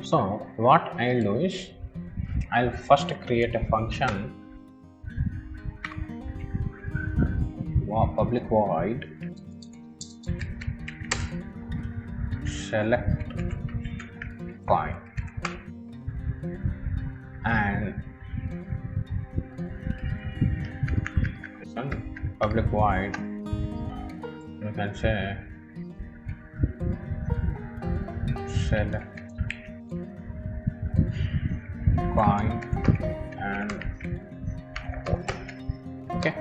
So what I'll do is I'll first create a function public void select coin, and public void you can say select coin and okay.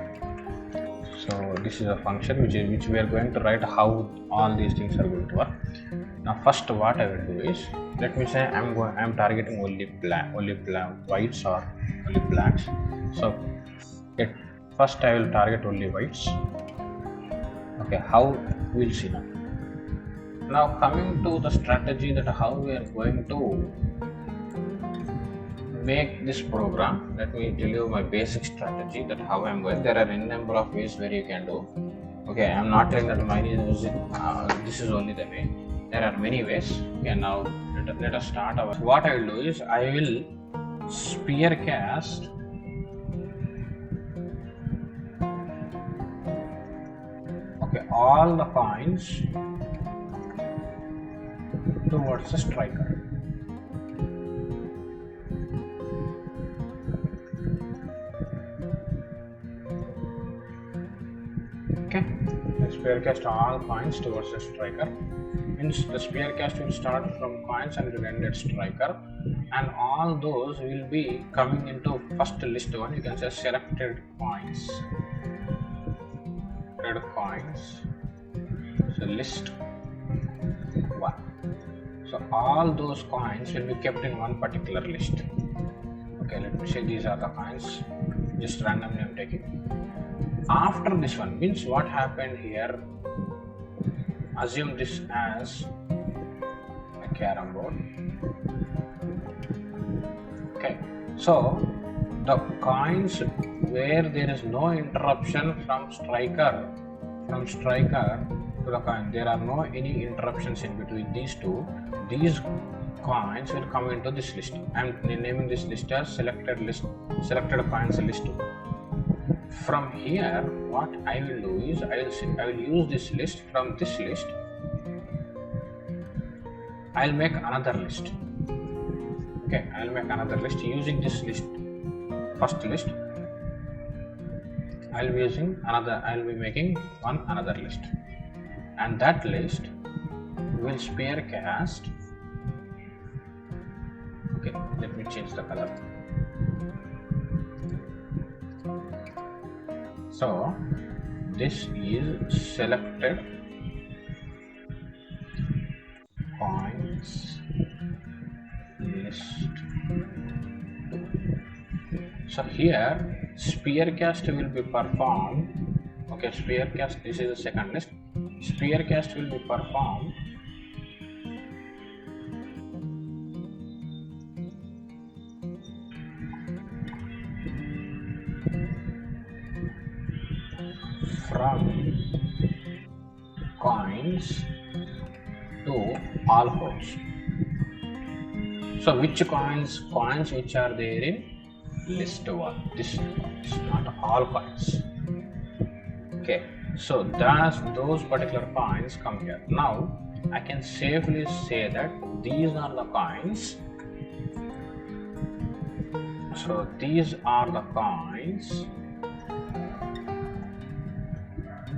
So this is a function which we are going to write how all these things are going to work. Now first what I will do is, let me say I'm targeting only whites or only blacks. So first I will target only whites. Okay, how we'll see now. Now coming to the strategy that how we are going to make this program, let me tell you my basic strategy that how I'm going. There are n number of ways where you can do. Okay, I'm not telling that mine is this is only the way. There are many ways. Okay, now let us start. What I will do is I will spear cast all the coins towards the striker. Okay, the spear cast all coins towards the striker. Means the spear cast will start from coins and will end at striker, and all those will be coming into first list one. You can say selected coins. So list one. So all those coins will be kept in one particular list. Okay, let me say these are the coins. Just randomly I'm taking. After this one, means what happened here, assume this as a carom board. Okay, so the coins where there is no interruption from striker to the coin, there are no any interruptions in between these two, these coins will come into this list. I'm naming this list as selected coins list 2. From here what I will do is I will use this list. From this list I'll make another list. Okay, I'll make another list using this list. First list I'll be making another list, and that list will spear cast. Okay, let me change the color. So this is selected coins list 2. So here spear cast will be performed. Okay, spear cast, this is the second list. Spear cast will be performed from coins to all holes. So which coins which are there in list 1, this is not all coins. Okay, so those particular coins come here. Now I can safely say that these are the coins. So these are the coins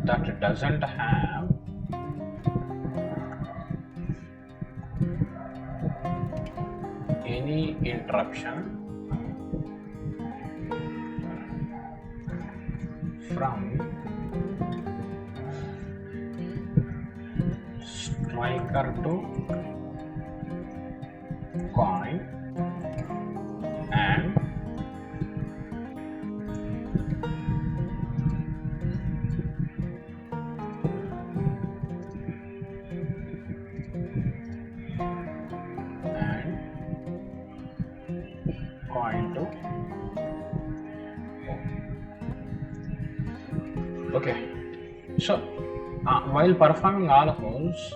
that doesn't have any interruption from striker to coin and coin to okay. So while performing all holes,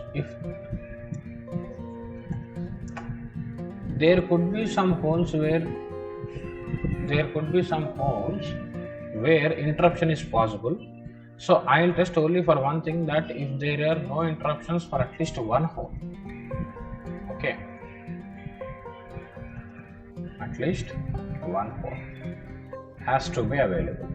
there could be some holes where interruption is possible. So I'll test only for one thing, that if there are no interruptions for at least one hole. Okay, at least one hole has to be available.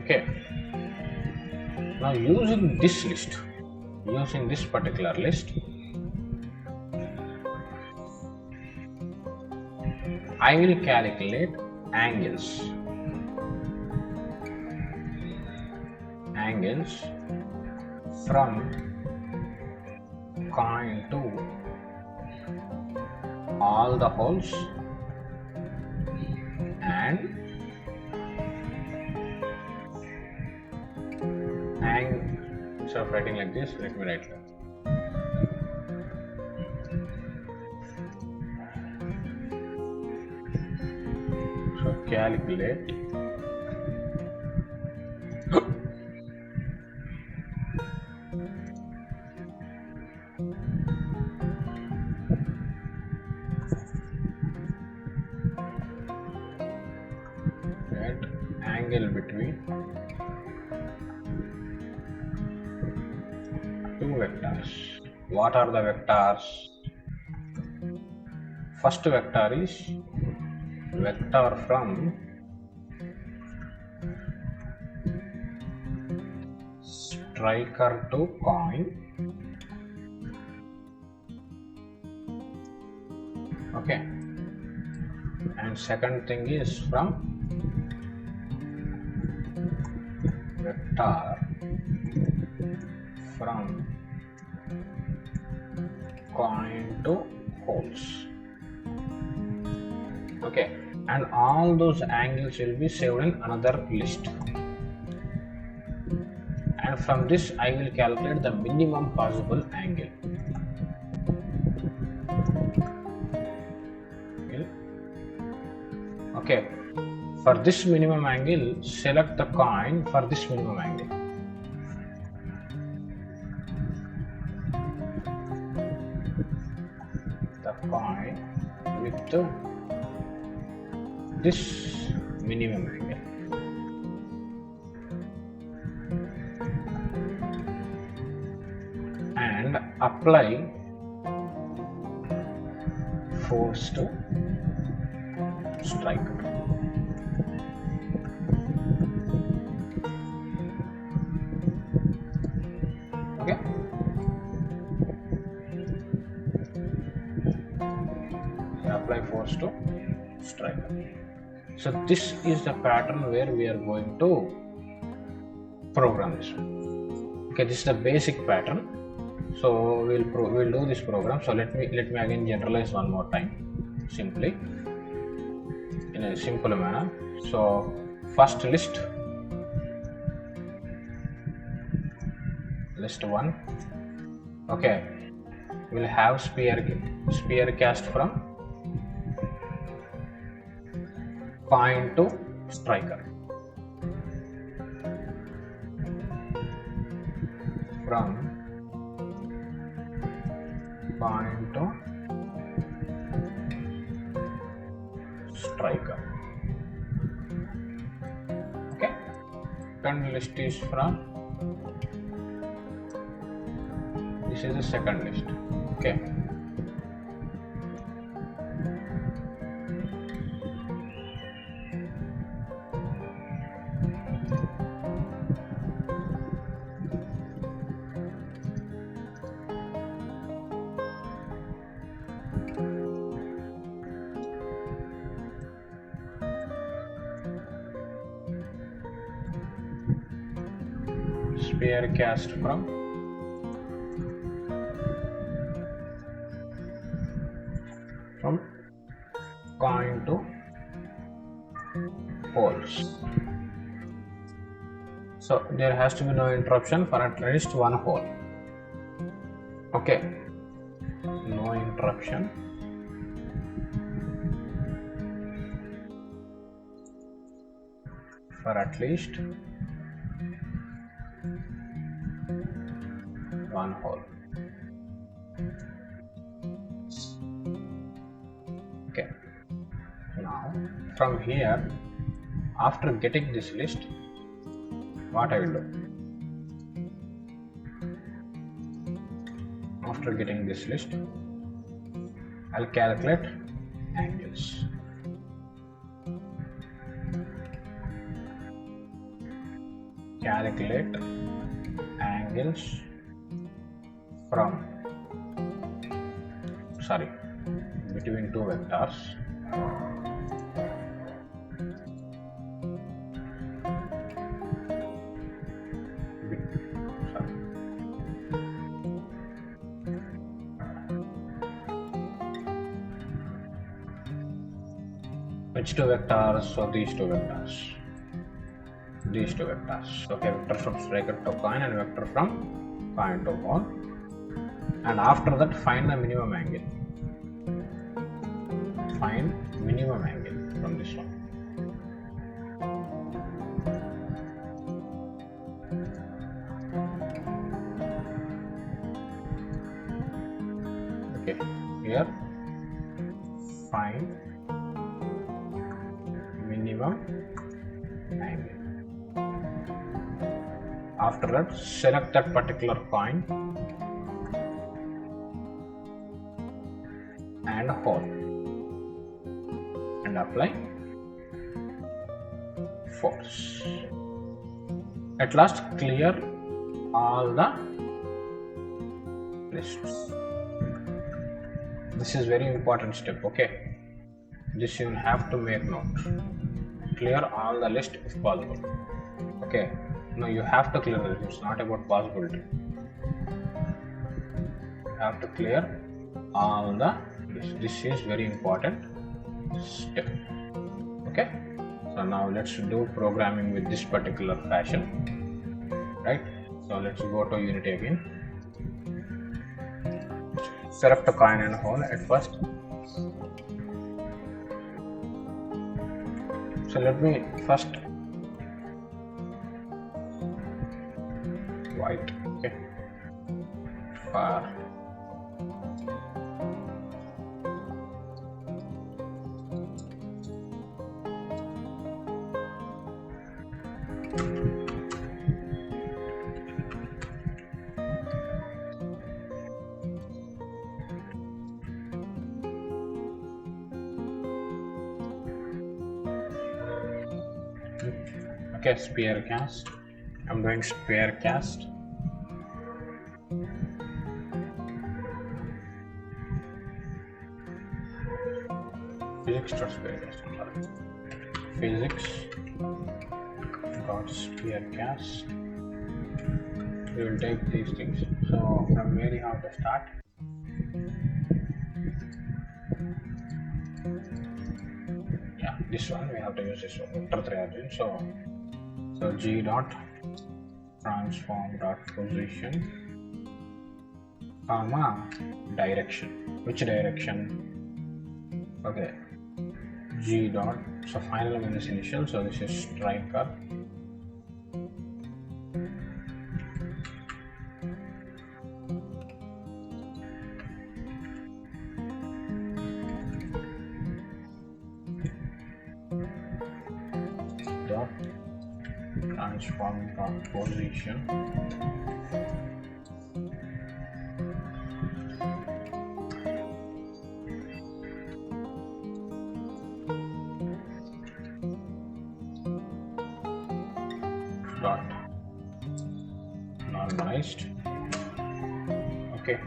Okay, now using this particular list, I will calculate angles from coin to all the holes, and instead of writing like this, let me write like this. So calculate that angle between two vectors. What are the vectors? First vector is vector from striker to coin. Okay, and second thing is from vector from coin to holes. Okay, and all those angles will be saved in another list, and from this I will calculate the minimum possible angle. Okay, for this minimum angle, select the coin for this minimum angle. The coin with this minimum angle. And apply force to striker. Okay, apply force to striker. So this is the pattern where we are going to program this one. Okay, this is the basic pattern. So we'll do this program. So let me again generalize one more time, simply in a simple manner. So first list 1. Okay, we'll have sphere cast from coin to striker, from coin to striker. Okay, second list is from, this is the second list. Okay, sphere cast from coin to holes. So there has to be no interruption for at least one hole. Okay, no interruption for at least one hole. Okay, now from here, after getting this list, what I will do? After getting this list, I'll calculate angles. Calculate angles from between two vectors. Which two vectors? So these two vectors. These two vectors. Okay, vector from striker to coin and vector from coin to ball. And after that, find the minimum angle. Find minimum angle from this one. Okay, here find minimum angle. After that, select that particular coin and hole and apply force. At last, clear all the lists. This is very important step. Okay, this you have to make note. Clear all the list if possible. Okay, no, you have to clear the list. It's not about possibility. You have to clear all the list. This is very important step. Okay, so now let's do programming with this particular fashion. Right, so let's go to Unity again. Select the coin and hole at first. So let me first white. Okay, for okay, sphere cast. I'm doing sphere cast. Physics dot sphere cast. I'm sorry. Physics dot sphere cast. We will take these things. So from where you have to start? Yeah, this one we have to use this one. Vector 3 origin. So G dot transform dot position comma direction. Which direction? Okay, G dot. So final minus initial. So this is striker. Dot transform dot position dot normalized. Okay,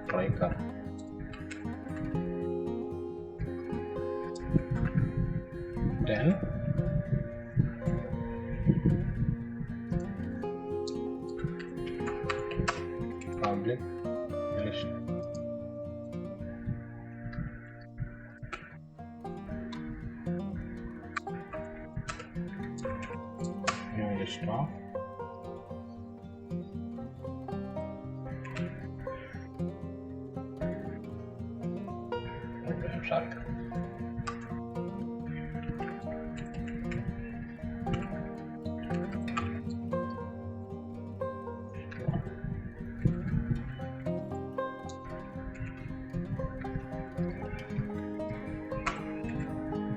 striker. then public list. New list of I'm sorry.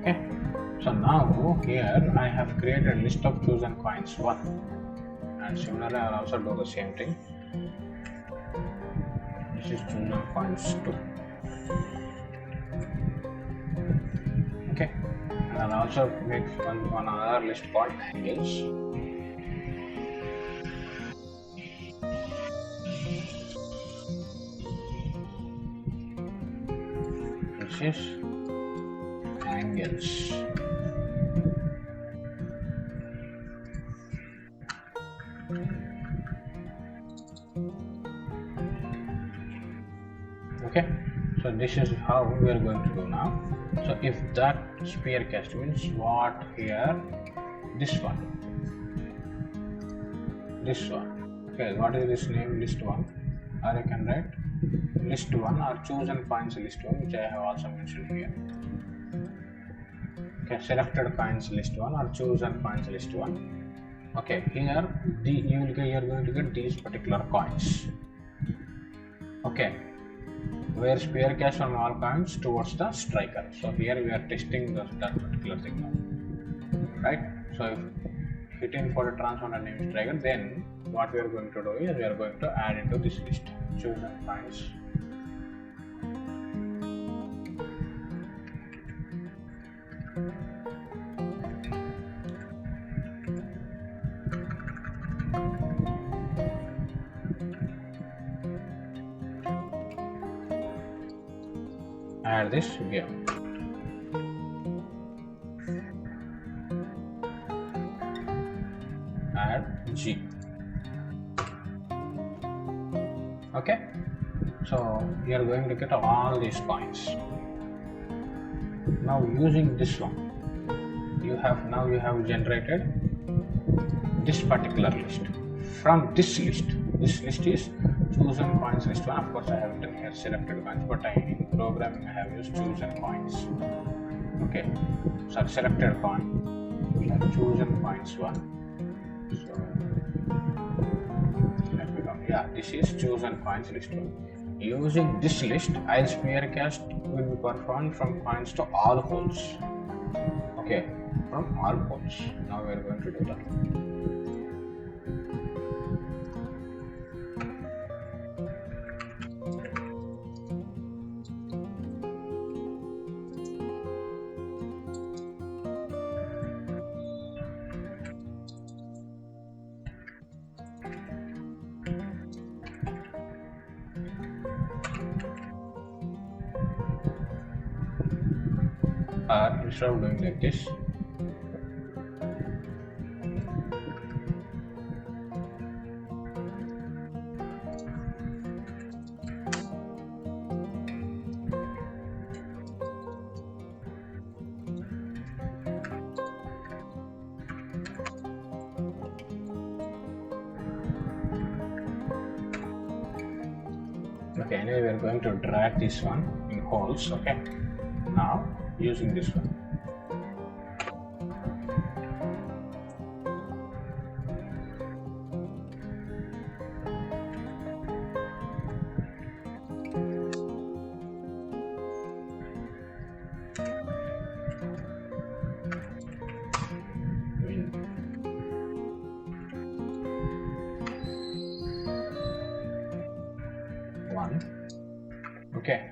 Okay, so now here I have created a list of chosen coins 1, and similarly I'll also do the same thing. This is chosen coins 2. Okay, and I'll also make one another list called angles. This is angles. Okay, so this is how we are going to do now. So if that sphere cast means what here, this one. Okay, what is this name? List 1, or I can write list 1 or chosen coins list 1, which I have also mentioned here. Okay, selected coins list 1 or chosen coins list 1. Okay, here you are going to get these particular coins. Okay, where sphere cast from all coins towards the striker. So here we are testing that particular thing now, right? So if hitting for a transform and name striker, then what we are going to do is we are going to add into this list chosen coins. Add this here. Add G. Okay, so we are going to get all these coins. Now using this one, you have generated this particular list. From this list is chosen coins list 1. Of course I have written here selected coins, but in programming I have used chosen coins. Okay, so selected coin, chosen coins 1. So let me come. Yeah, this is chosen coins list 1. Using this list, I'll sphere cast will be performed from coins to all holes. Okay, from all holes. Now we are going to do that. Instead of doing like this, okay, anyway we are going to drag this one in holes. Okay, now using this one, okay.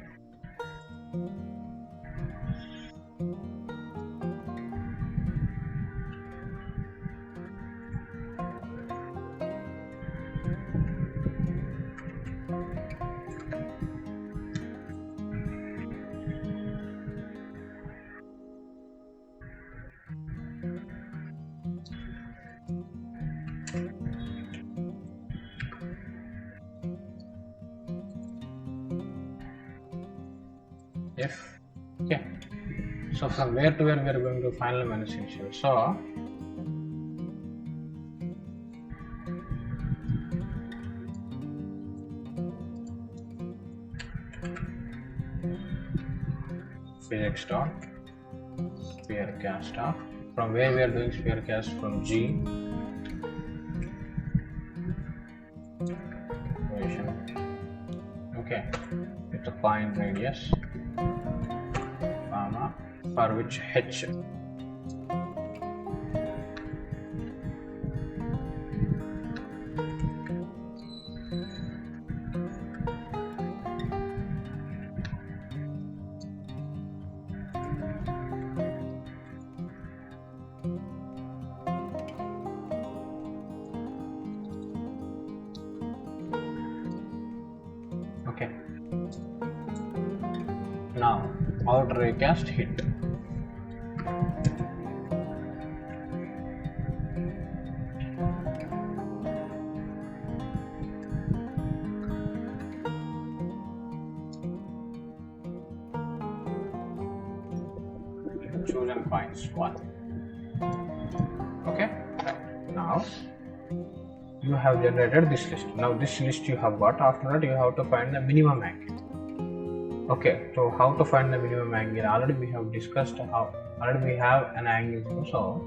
If okay, so from where to where we are going to final minus initial. So physics dot sphere cast of, from where we are doing sphere cast, from G equation, okay, with a point radius comma for which H okay. Now outer ray cast hit. Chosen points 1. Okay, right. Now you have generated this list. Now this list you have got. After that you have to find the minimum angle. Okay, so how to find the minimum angle? Already we have discussed how. Already we have an angle. So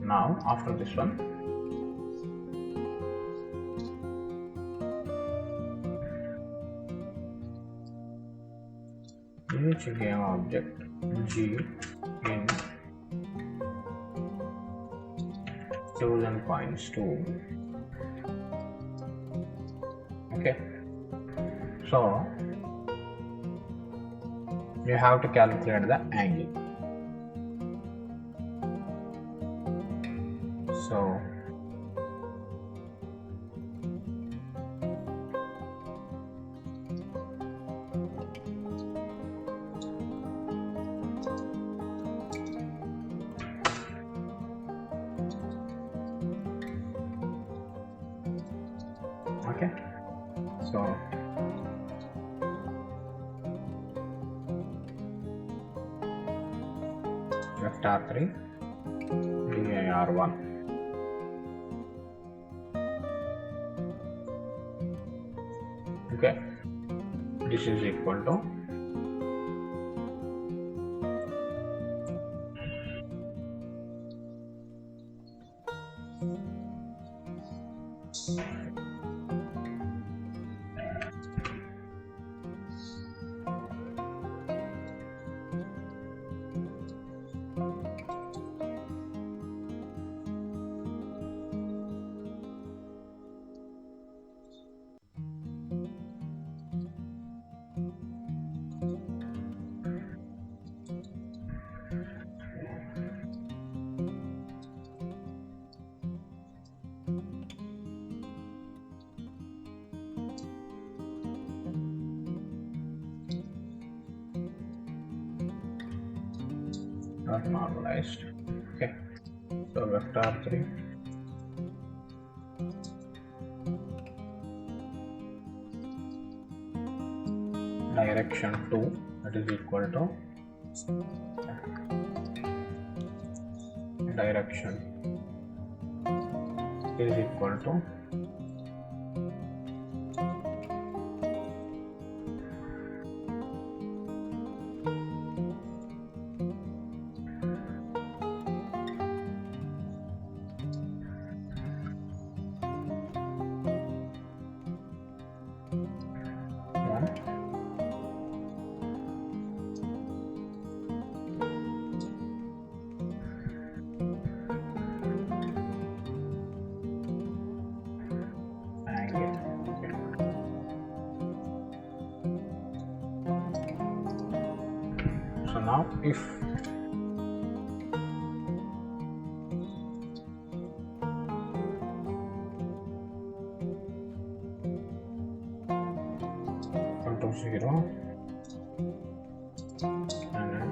now after this one, each game object G in chosen points 2. Okay, so you have to calculate the angle. So okay, so vector 3 dir1, okay, this is equal to not normalized. Okay, so vector 3 direction 2, that is equal to direction is equal to angle. Okay. So now if equal to 0 and then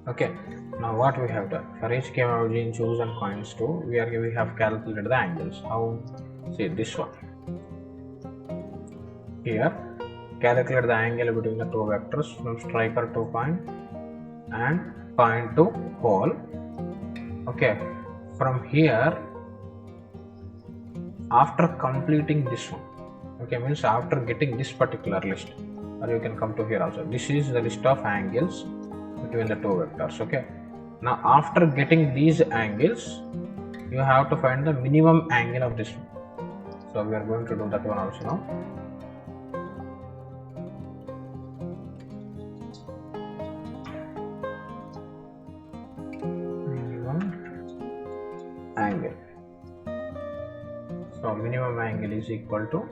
Okay, now what we have done for each KMOG in choose and coins 2, we have calculated the angles. How? See this one. Here, calculate the angle between the two vectors from striker to coin and coin to pole. Okay, from here, after completing this one, okay, means after getting this particular list, or you can come to here also. This is the list of angles between the two vectors. Okay, now after getting these angles, you have to find the minimum angle of this one. So we are going to do that one also now. Minimum angle. So minimum angle is equal to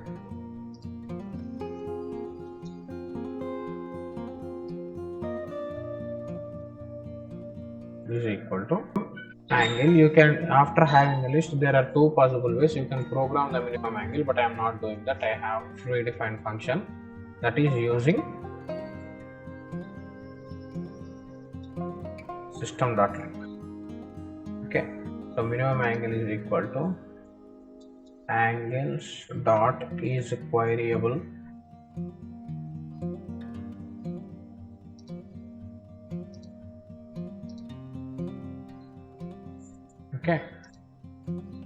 angle. You can, after having the list, there are two possible ways you can program the minimum angle, but I am not doing that. I have predefined function that is using system.length. Okay, so minimum angle is equal to angles dot is queryable okay.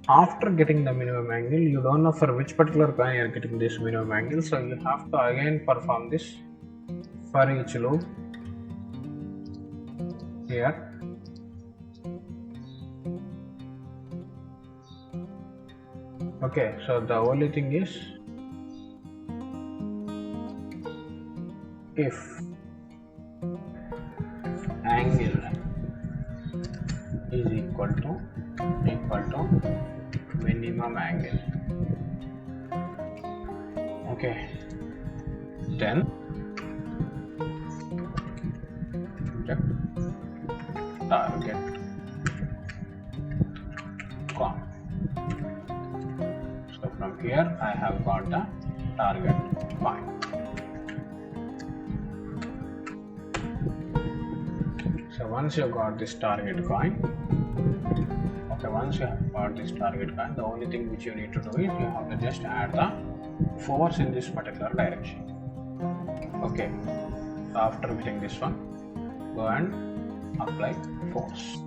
After getting the minimum angle, you don't know for which particular coin you are getting this minimum angle, so you have to again perform this for each loop here. Okay, so the only thing is, if angle is equal to minimum angle, okay, then target coin. So from here I have got the target coin. So once you got this target coin, okay, once you have got this target coin, the only thing which you need to do is you have to just add the force in this particular direction. Okay, so after getting this one, go and apply force.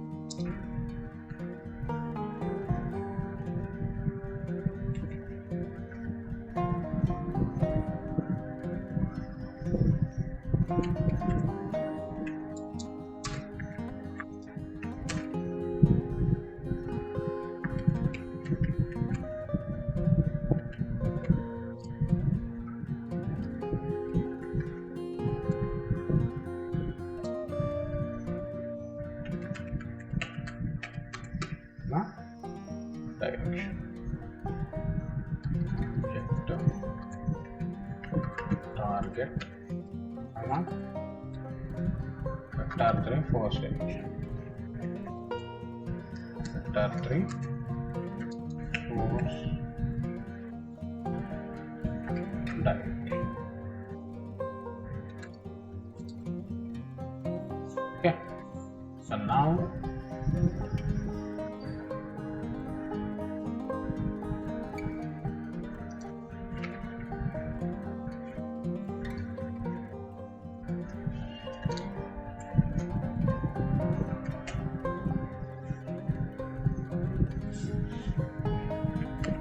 Direction. Target, vector 3 force direction. Vector 3 force direction. Okay, so now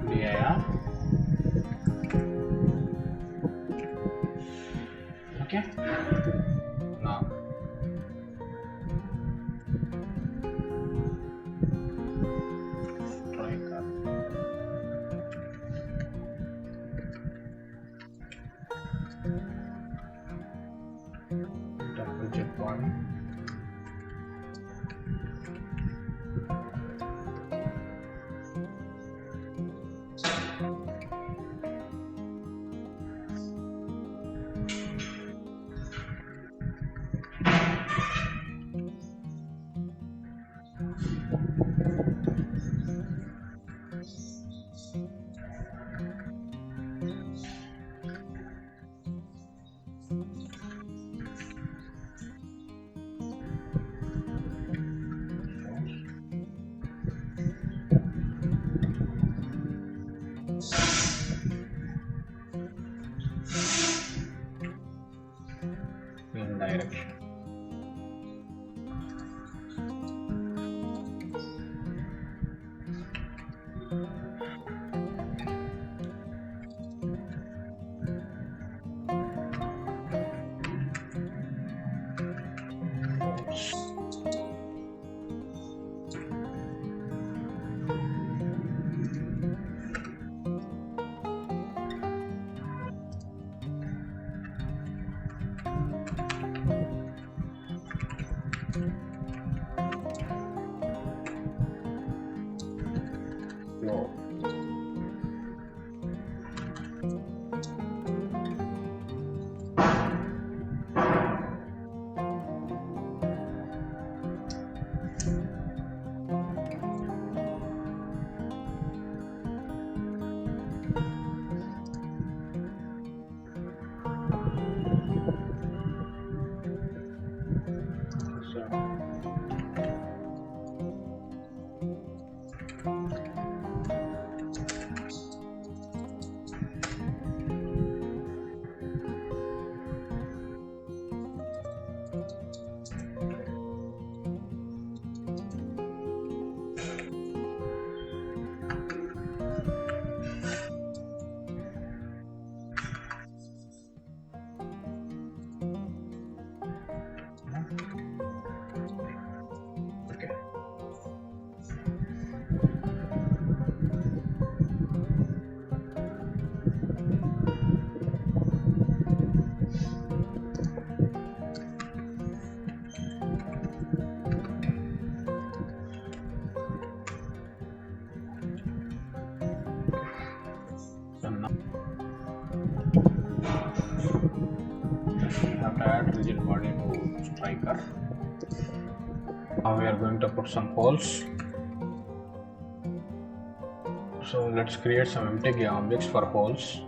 DIR. Okay, now striker. Double jet body. in direction. Flow. Okay. So now we have to add rigid body to striker. Now we are going to put some poles. So let's create some empty objects for poles.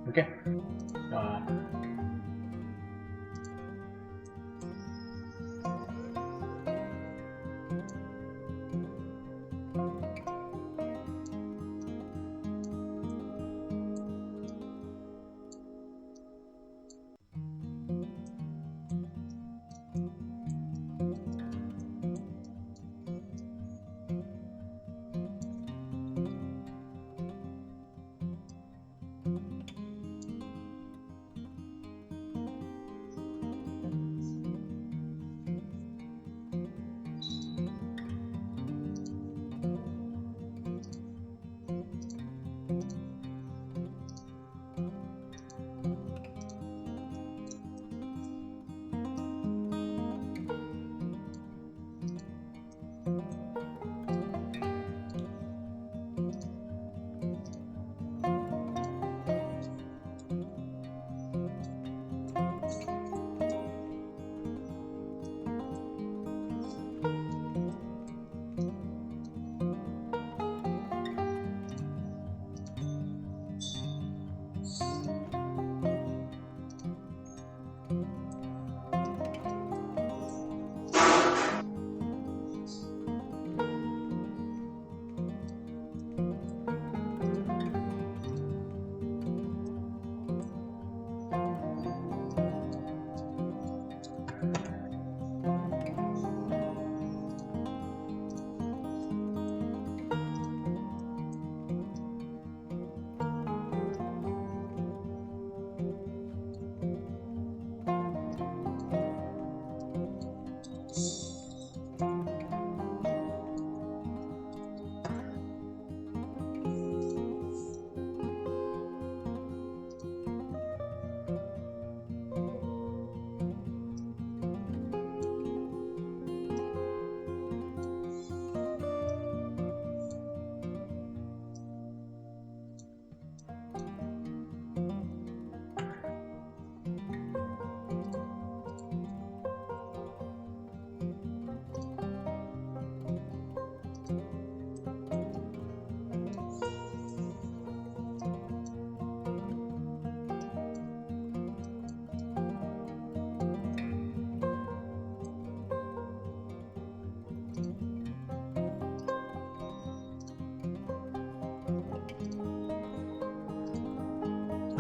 Okay.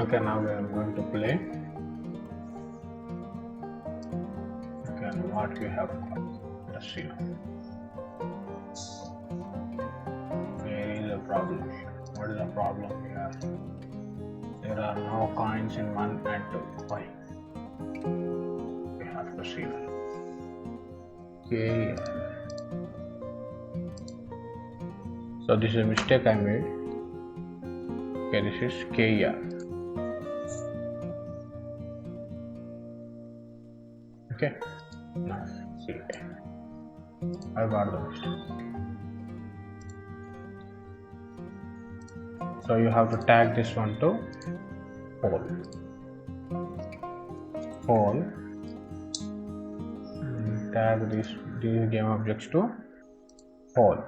Okay, now we are going to play. Okay, what we have got. Let's see now. There is a problem. What is the problem here? There are no coins in 1 and 2. Why? We have to see. Okay. So this is a mistake I made. Okay, this is KR. Okay. Now see. I got the mistake. So you have to tag this one to hole. Tag these game objects to hole.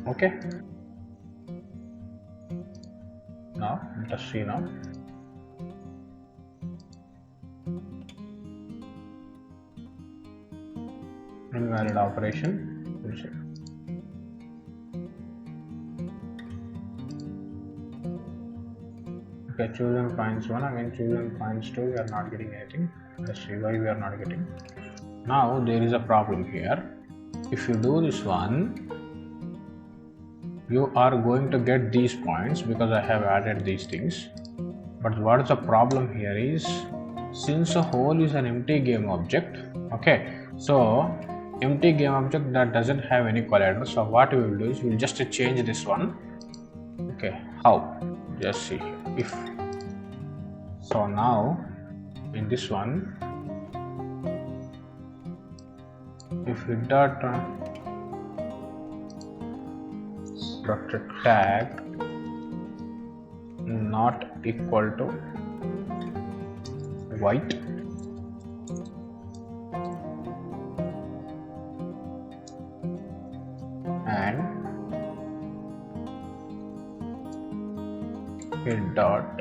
Okay. Now let us see now. Invalid operation. We'll see. Okay, chosen points 1, again chosen points 2, we are not getting anything. Let's see why we are not getting. Now there is a problem here. If you do this one, you are going to get these points because I have added these things. But what is the problem here is, since a hole is an empty game object, okay, so empty game object that doesn't have any collider. So what we will do is we will just change this one. Okay, how? Just see here. If so, now in this one, if we dot structure tag not equal to white, and it dot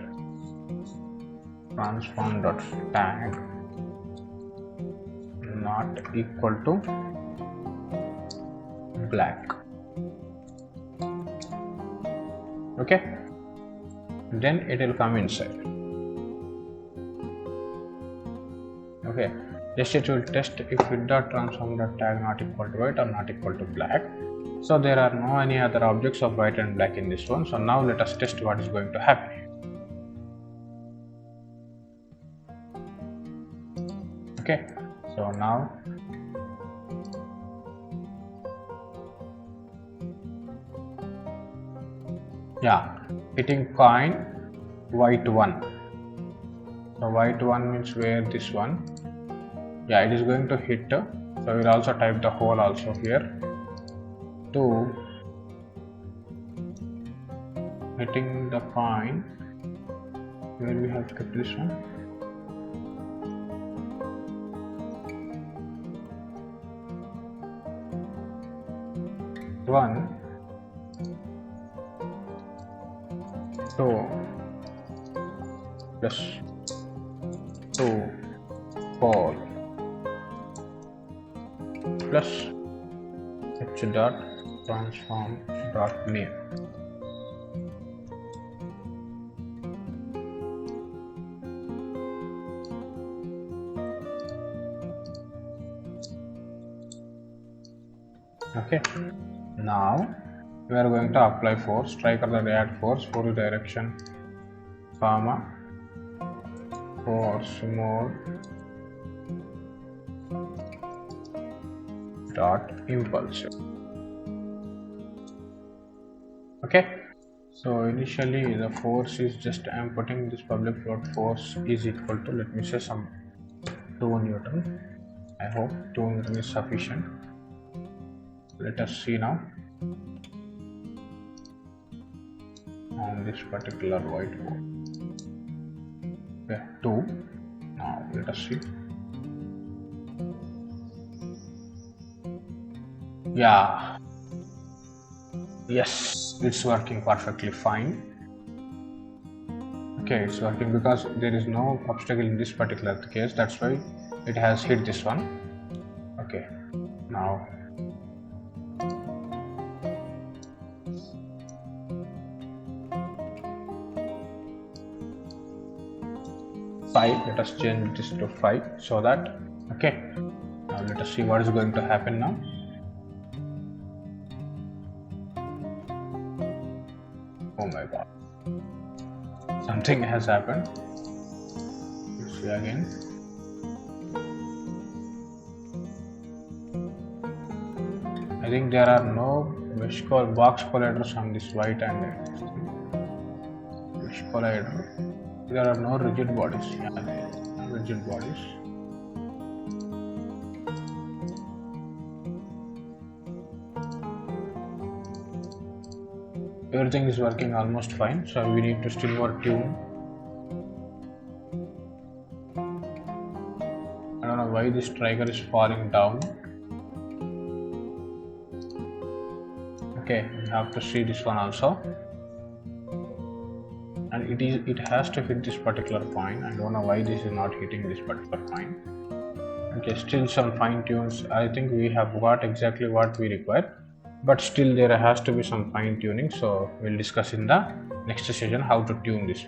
transform dot tag not equal to black. Okay, then it will come inside. Okay, just it will test if it dot transform dot tag not equal to white or not equal to black. So there are no any other objects of white and black in this one. So now let us test what is going to happen. Okay, so now hitting coin white 1. So white 1 means where this one, it is going to hit. So we'll also type the hole also here to hitting the coin where we have kept this one. One, two, plus 2, 4, plus h dot transform dot name. Okay, now we are going to apply force. Striker that add force, force direction, comma, force mode dot impulse. Okay, so initially the force is just, I am putting this public float force is equal to, let me say some 2 Newton. I hope 2 Newton is sufficient. Let us see now on this particular whiteboard. Okay, 2. Now let us see. Yeah, yes, it's working perfectly fine. Okay, it's working because there is no obstacle in this particular case, that's why it has hit this one. Okay, now 5. Let us change this to 5 so that, okay, now let us see what is going to happen now. Oh my god, something has happened. Let's see again. I think there are no mesh box colliders on this white and mesh collider. There are no rigid bodies. Yeah, no rigid bodies. Everything is working almost fine, so we need to still more tune. I don't know why this trigger is falling down. Okay, we have to see this one also, and it has to hit this particular point. I don't know why this is not hitting this particular point. Okay, still some fine tunes. I think we have got exactly what we require, but still there has to be some fine tuning, so we'll discuss in the next session how to tune this.